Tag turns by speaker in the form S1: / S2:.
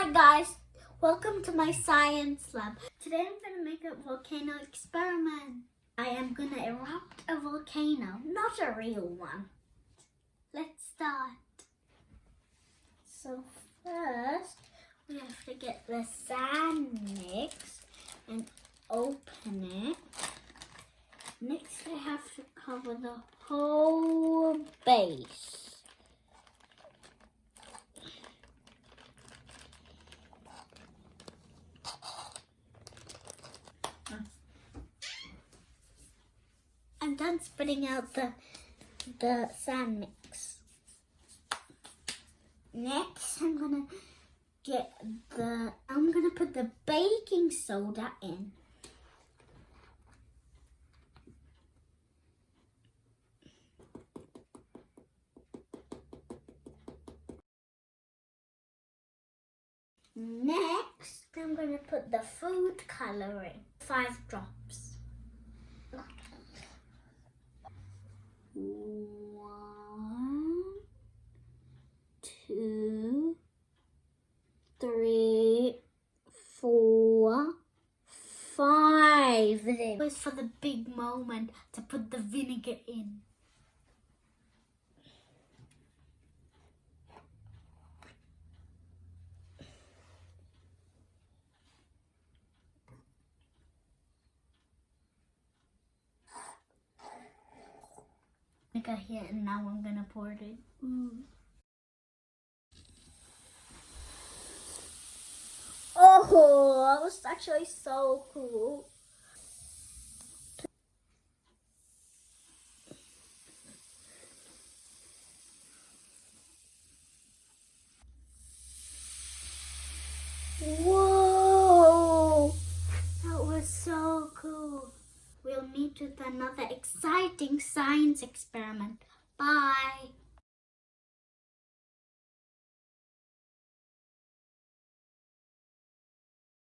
S1: Hi guys, welcome to my science lab. Today I'm going to make a volcano experiment. I am going to erupt a volcano, not a real one. Let's start. So first we have to get the sand mixed and open it. Next I have to cover the whole base. I'm done spitting out the sand mix. Next, I'm gonna put the baking soda in. Next, I'm gonna put the food coloring, 5 drops. 1, 2, 3, 4, 5. It was for the big moment to put the vinegar in. Vinegar here, and now I'm gonna pour it in. Oh, that was actually so cool. Whoa, that was so cool. We'll meet with another exciting science experiment. Bye.